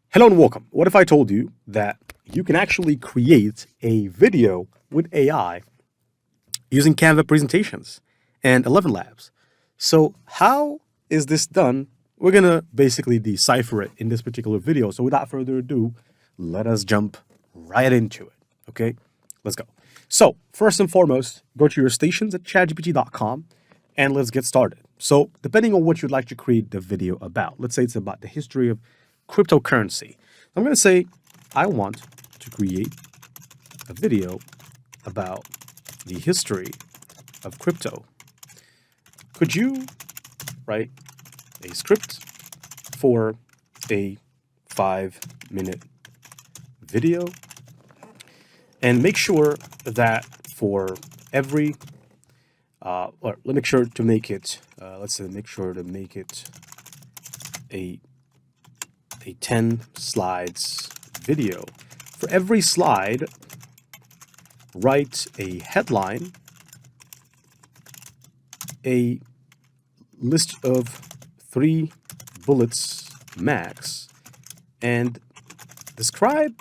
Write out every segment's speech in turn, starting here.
Hello and welcome. What if I told you that you can actually create a video with AI using Canva presentations and 11 Labs? So how is this done? We're going to basically decipher it in this particular video. So without further ado, let us jump right into it. Okay, let's go. So first and foremost, go to your stations at chatgpt.com and let's get started. So depending on what you'd like to create the video about, let's say it's about the history of cryptocurrency. I'm going to say I want to create a video about the history of crypto. Could you write a script for a 5-minute video and make sure that for every or let me make sure to make it let's say make sure to make it a 10 slides video. For every slide, write a headline, a list of 3 bullets max, and describe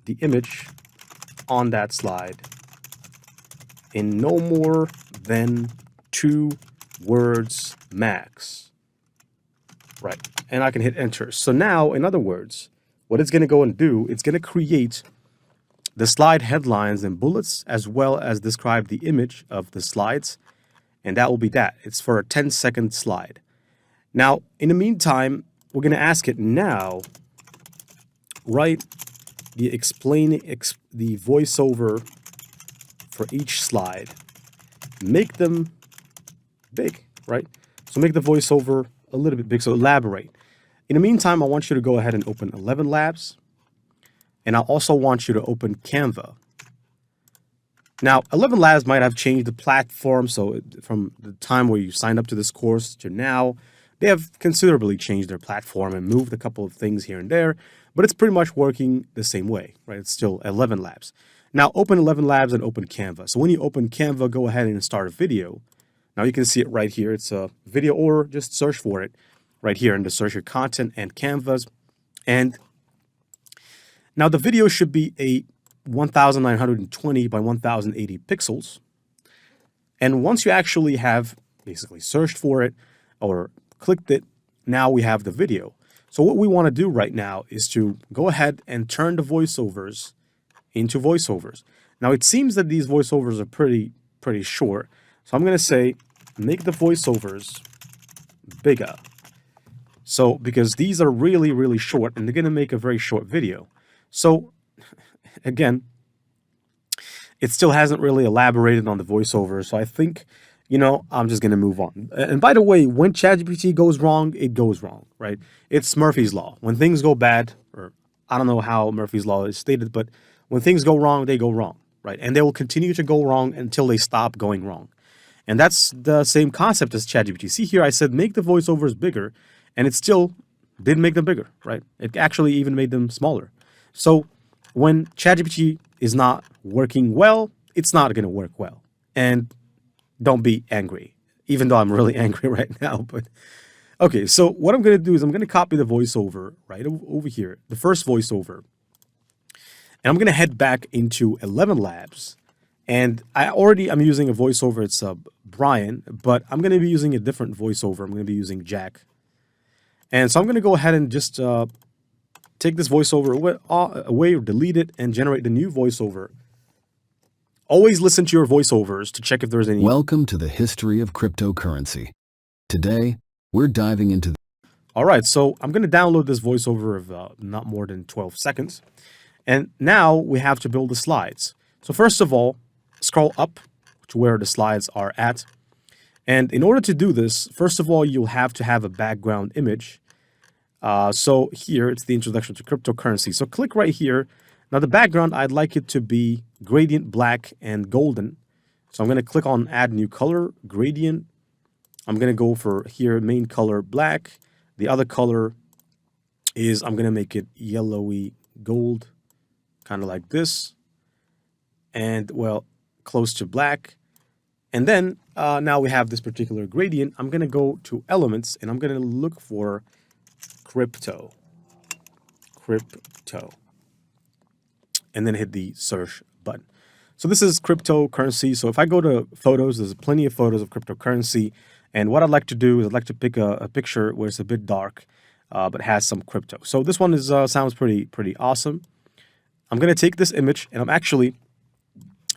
the image on that slide in no more than 2 words max. Right, and I can hit enter. So now, in other words, what it's going to go and do, it's going to create the slide headlines and bullets as well as describe the image of the slides. And that will be that. It's for a 10-second slide. Now, in the meantime, we're going to ask it now, write the the voiceover for each slide. Make them big, right? So make the voiceover a little bit big, so elaborate. In the meantime, I want you to go ahead and open 11 Labs, and I also want you to open Canva. Now, 11 Labs might have changed the platform, so from the time where you signed up to this course to now, they have considerably changed their platform and moved a couple of things here and there, but it's pretty much working the same way, right? It's still 11 Labs. Now, open 11 Labs and open Canva. So when you open Canva, go ahead and start a video. Now you can see it right here. It's a video, or just search for it right here in the search your content and Canvas. And now the video should be a 1920 by 1080 pixels. And once you actually have basically searched for it or clicked it, now we have the video. So what we want to do right now is to go ahead and turn the voiceovers into voiceovers. Now it seems that these voiceovers are pretty short. So I'm going to say, make the voiceovers bigger. So, because these are really, really short and they're going to make a very short video. So, again, it still hasn't really elaborated on the voiceover. So I think, I'm just going to move on. And by the way, when ChatGPT goes wrong, it goes wrong, right? It's Murphy's Law. When things go bad, or I don't know how Murphy's Law is stated, but when things go wrong, they go wrong, right? And they will continue to go wrong until they stop going wrong. And that's the same concept as ChatGPT. See here, I said make the voiceovers bigger, and it still didn't make them bigger, right? It actually even made them smaller. So when ChatGPT is not working well, it's not going to work well. And don't be angry, even though I'm really angry right now. But okay, so what I'm going to do is I'm going to copy the voiceover right over here, the first voiceover. And I'm going to head back into 11 Labs. And I'm using a voiceover. It's Brian, but I'm going to be using a different voiceover. I'm going to be using Jack. And so I'm going to go ahead and just take this voiceover away or delete it and generate the new voiceover. Always listen to your voiceovers to check if there's any. Welcome to the history of cryptocurrency. Today, we're diving into. All right, so I'm going to download this voiceover of not more than 12 seconds. And now we have to build the slides. So first of all, scroll up to where the slides are at. And in order to do this, first of all, you'll have to have a background image. So here, it's the introduction to cryptocurrency. So click right here. Now the background, I'd like it to be gradient black and golden. So I'm going to click on add new color, gradient. I'm going to go for here, main color black. The other color is I'm going to make it yellowy gold, kind of like this. And well, close to black. And then now we have this particular gradient. I'm going to go to elements and I'm going to look for crypto, and then hit the search button. So this is cryptocurrency. So if I go to photos, there's plenty of photos of cryptocurrency. And what I'd like to do is I'd like to pick a picture where it's a bit dark, but has some crypto. So this one is sounds pretty awesome. I'm going to take this image and I'm actually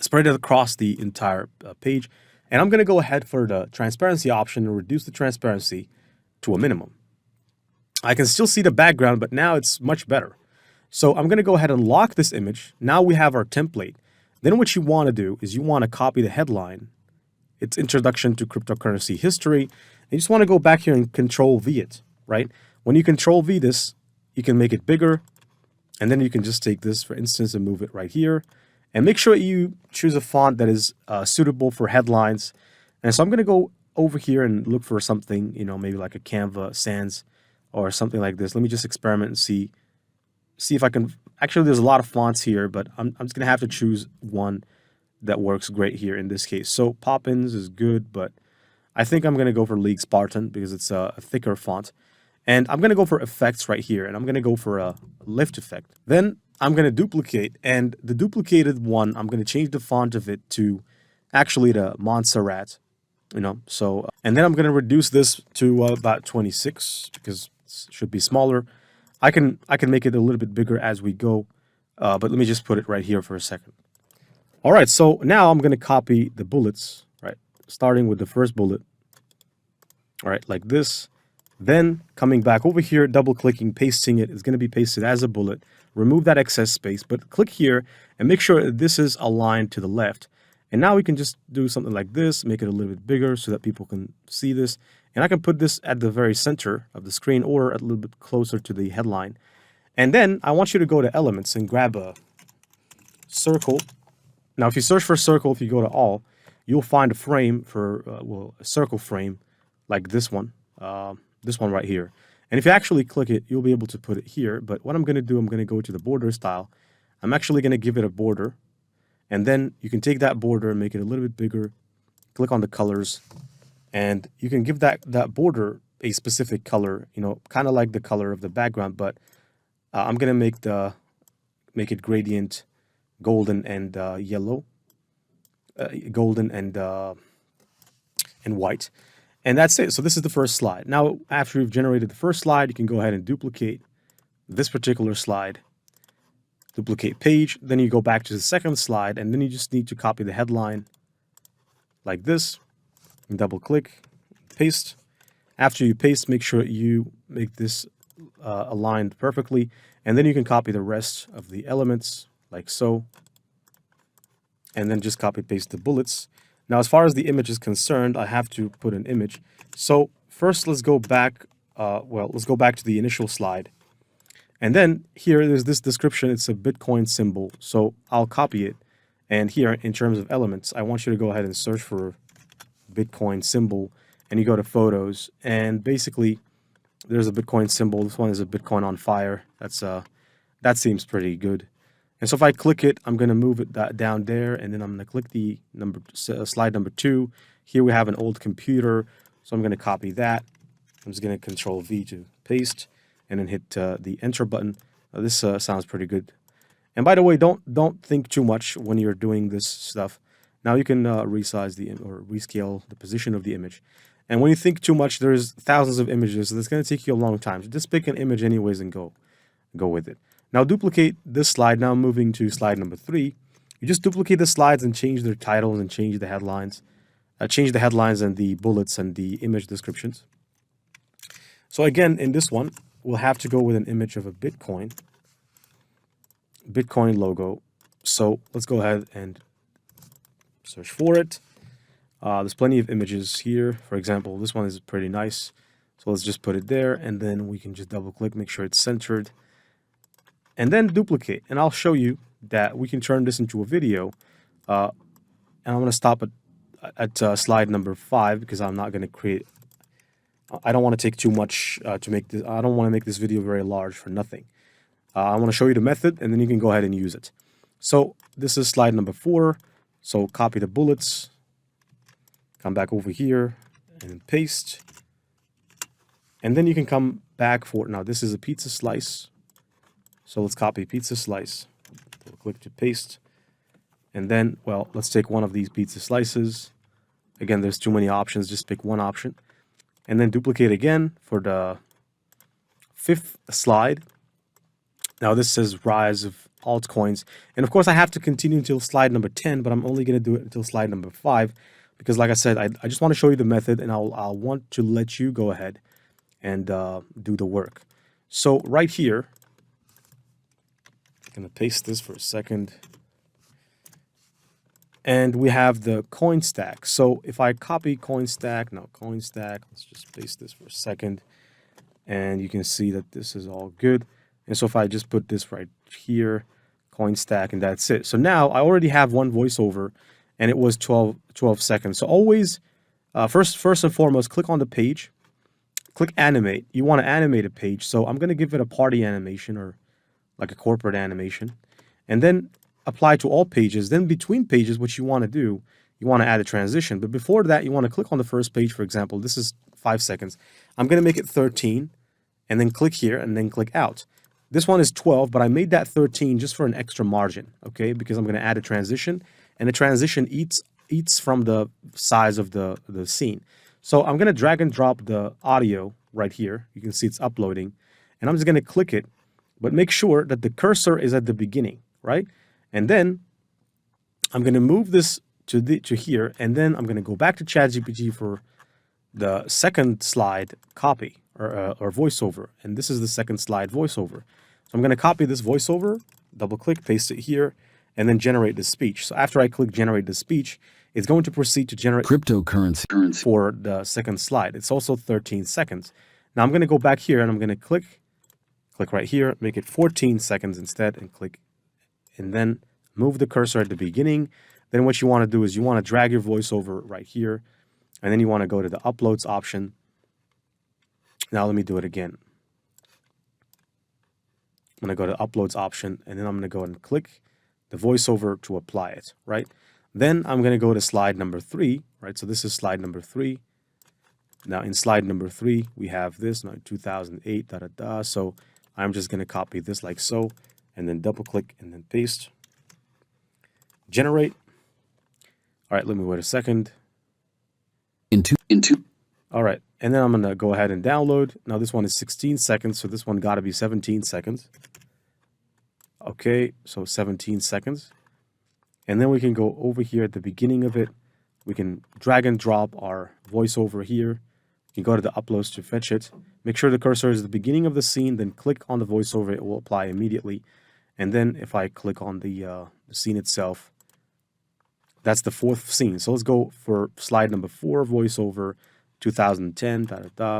spread it across the entire page. And I'm going to go ahead for the transparency option and reduce the transparency to a minimum. I can still see the background, but now it's much better. So I'm going to go ahead and lock this image. Now we have our template. Then what you want to do is you want to copy the headline. It's Introduction to Cryptocurrency History. And you just want to go back here and Control V it, right? When you Control V this, you can make it bigger. And then you can just take this, for instance, and move it right here. And make sure you choose a font that is suitable for headlines. And so I'm going to go over here and look for something, maybe like a Canva Sans or something like this. Let me just experiment and see if I can. Actually, there's a lot of fonts here, but I'm just going to have to choose one that works great here in this case. So Poppins is good, but I think I'm going to go for League Spartan because it's a thicker font. And I'm going to go for effects right here, and I'm going to go for a lift effect. Then I'm going to duplicate, and the duplicated one, I'm going to change the font of it to actually the Montserrat, So, and then I'm going to reduce this to about 26 because it should be smaller. I can make it a little bit bigger as we go, but let me just put it right here for a second. All right, so now I'm going to copy the bullets, right? Starting with the first bullet, all right, like this. Then coming back over here, double-clicking, pasting it. It's going to be pasted as a bullet. Remove that excess space, but click here and make sure that this is aligned to the left. And now we can just do something like this, make it a little bit bigger so that people can see this. And I can put this at the very center of the screen or a little bit closer to the headline. And then I want you to go to Elements and grab a circle. Now, if you search for circle, if you go to all, you'll find a frame for, a circle frame like this one. This one right here. And if you actually click it, you'll be able to put it here. But what I'm going to do, I'm going to go to the border style. I'm actually going to give it a border. And then you can take that border and make it a little bit bigger. Click on the colors. And you can give that border a specific color, kind of like the color of the background. But I'm going to make it gradient golden and yellow. Golden and white. And that's it. So this is the first slide. Now, after you've generated the first slide, you can go ahead and duplicate this particular slide. Duplicate page. Then you go back to the second slide, and then you just need to copy the headline like this. And double click, paste. After you paste, make sure you make this aligned perfectly. And then you can copy the rest of the elements like so. And then just copy paste the bullets. Now, as far as the image is concerned, I have to put an image. So first, let's go back. Let's go back to the initial slide. And then here, there's this description. It's a Bitcoin symbol. So I'll copy it. And here, in terms of elements, I want you to go ahead and search for Bitcoin symbol. And you go to photos. And basically, there's a Bitcoin symbol. This one is a Bitcoin on fire. That seems pretty good. And so if I click it, I'm going to move it down there, and then I'm going to click the slide number 2. Here we have an old computer, so I'm going to copy that. I'm just going to Control V to paste, and then hit the Enter button. This sounds pretty good. And by the way, don't think too much when you're doing this stuff. Now you can resize or rescale the position of the image. And when you think too much, there's thousands of images, so it's going to take you a long time. So just pick an image anyways and go with it. Now duplicate this slide. Now moving to slide number 3. You just duplicate the slides and change their titles and change the headlines. Change the headlines and the bullets and the image descriptions. So again, in this one, we'll have to go with an image of a Bitcoin logo. So let's go ahead and search for it. There's plenty of images here. For example, this one is pretty nice. So let's just put it there, and then we can just double click, make sure it's centered. And then duplicate, and I'll show you that we can turn this into a video. And I'm going to stop at slide number 5 because I'm not going to create. I don't want to take too much to make this. I don't want to make this video very large for nothing. I want to show you the method, and then you can go ahead and use it. So this is slide number 4. So copy the bullets, Come back over here and paste. And then you can come back for, now this is a pizza slice. So let's copy pizza slice. Click to paste. And then, well, let's take one of these pizza slices. Again, there's too many options. Just pick one option. And then duplicate again for the 5th slide. Now this says rise of altcoins. And of course, I have to continue until slide number 10, but I'm only going to do it until slide number 5. Because like I said, I just want to show you the method, and I'll want to let you go ahead and do the work. So right here, I'm going to paste this for a second. And we have the coin stack. So if I copy coin stack, let's just paste this for a second. And you can see that this is all good. And so if I just put this right here, coin stack, and that's it. So now I already have one voiceover, and it was 12 seconds. So always, first and foremost, click on the page, click animate. You want to animate a page. So I'm going to give it a party animation or like a corporate animation, and then apply to all pages. Then between pages, what you want to do, you want to add a transition. But before that, you want to click on the first page, for example. This is 5 seconds. I'm going to make it 13, and then click here, and then click out. This one is 12, but I made that 13 just for an extra margin, okay? Because I'm going to add a transition, and the transition eats from the size of the scene. So I'm going to drag and drop the audio right here. You can see it's uploading, and I'm just going to click it, but make sure that the cursor is at the beginning, right? And then I'm going to move this to here, and then I'm going to go back to ChatGPT for the second slide copy or voiceover. And this is the second slide voiceover. So I'm going to copy this voiceover, double click, paste it here, and then generate the speech. So after I click generate the speech, it's going to proceed to generate Cryptocurrency for the second slide. It's also 13 seconds. Now I'm going to go back here, and I'm going to click right here, make it 14 seconds instead, and click, and then move the cursor at the beginning. Then what you want to do is you want to drag your voiceover right here, and then you want to go to the uploads option. Now let me do it again. I'm going to go to uploads option, and then I'm going to go and click the voiceover to apply it, right? Then I'm going to go to slide number 3, right? So this is slide number 3. Now in slide number 3, we have this, now 2008, So I'm just going to copy this like so, and then double click and then paste. Generate. All right, let me wait a second. into All right, and then I'm going to go ahead and download. Now this one is 16 seconds, so this one got to be 17 seconds. Okay, so 17 seconds. And then we can go over here at the beginning of it. We can drag and drop our voiceover here. You can go to the uploads to fetch it. Make sure the cursor is at the beginning of the scene, then click on the voiceover. It will apply immediately. And then if I click on the scene itself, that's the 4th scene. So let's go for slide number 4, voiceover, 2010,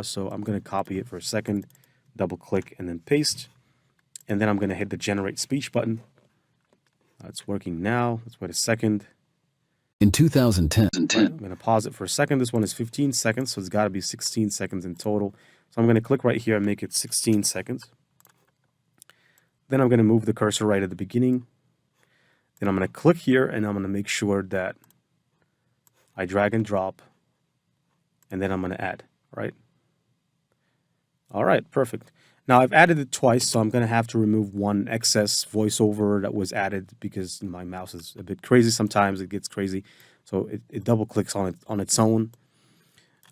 So I'm going to copy it for a second, double click, and then paste. And then I'm going to hit the generate speech button. It's working now. Let's wait a second. in 2010. Right, I'm going to pause it for a second. This one is 15 seconds, so it's got to be 16 seconds in total. So I'm going to click right here and make it 16 seconds. Then I'm going to move the cursor right at the beginning. Then I'm going to click here, and I'm going to make sure that I drag and drop, and then I'm going to add, right? All right, perfect. Now I've added it twice, so I'm going to have to remove one excess voiceover that was added because my mouse is a bit crazy. Sometimes it gets crazy, so it double clicks on its own.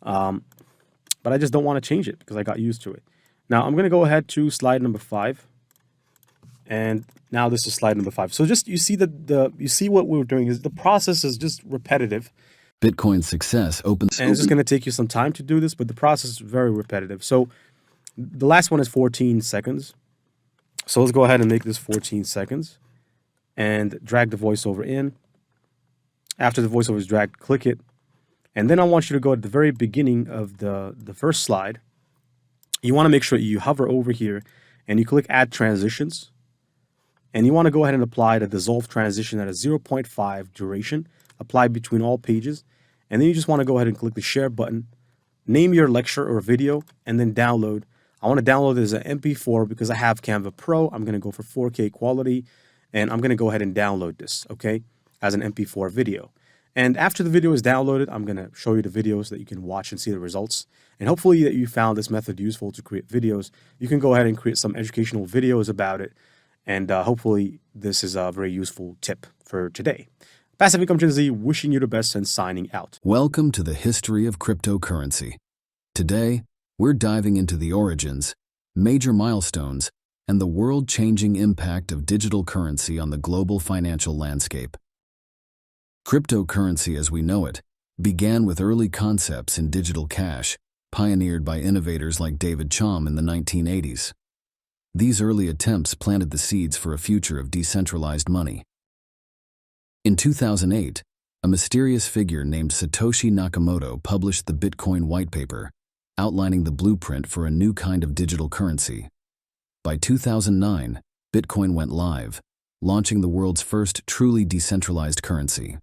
But I just don't want to change it because I got used to it. Now I'm going to go ahead to slide number 5, and now this is slide number 5. So just you see that you see what we're doing is the process is just repetitive. Bitcoin success opens. And it's just going to take you some time to do this, but the process is very repetitive. So the last one is 14 seconds. So let's go ahead and make this 14 seconds and drag the voiceover in. After the voiceover is dragged, click it. And then I want you to go at the very beginning of the first slide. You want to make sure you hover over here and you click add transitions. And you want to go ahead and apply the dissolve transition at a 0.5 duration. Apply between all pages. And then you just want to go ahead and click the share button. Name your lecture or video and then download. I want to download it as an MP4 because I have Canva Pro. I'm going to go for 4K quality, and I'm going to go ahead and download this, okay, as an MP4 video. And after the video is downloaded, I'm going to show you the videos that you can watch and see the results. And hopefully that you found this method useful to create videos. You can go ahead and create some educational videos about it. And hopefully this is a very useful tip for today. Passive Income Gen Z, wishing you the best and signing out. Welcome to the history of cryptocurrency. Today, we're diving into the origins, major milestones, and the world-changing impact of digital currency on the global financial landscape. Cryptocurrency as we know it began with early concepts in digital cash, pioneered by innovators like David Chaum in the 1980s. These early attempts planted the seeds for a future of decentralized money. In 2008, a mysterious figure named Satoshi Nakamoto published the Bitcoin white paper, outlining the blueprint for a new kind of digital currency. By 2009, Bitcoin went live, launching the world's first truly decentralized currency.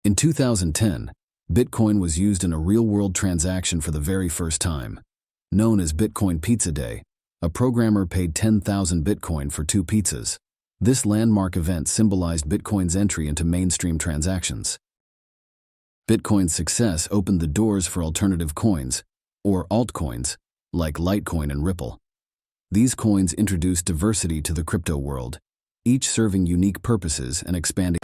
In 2010, Bitcoin was used in a real-world transaction for the very first time. Known as Bitcoin Pizza Day, a programmer paid 10,000 Bitcoin for 2 pizzas. This landmark event symbolized Bitcoin's entry into mainstream transactions. Bitcoin's success opened the doors for alternative coins, or altcoins, like Litecoin and Ripple. These coins introduced diversity to the crypto world, each serving unique purposes and expanding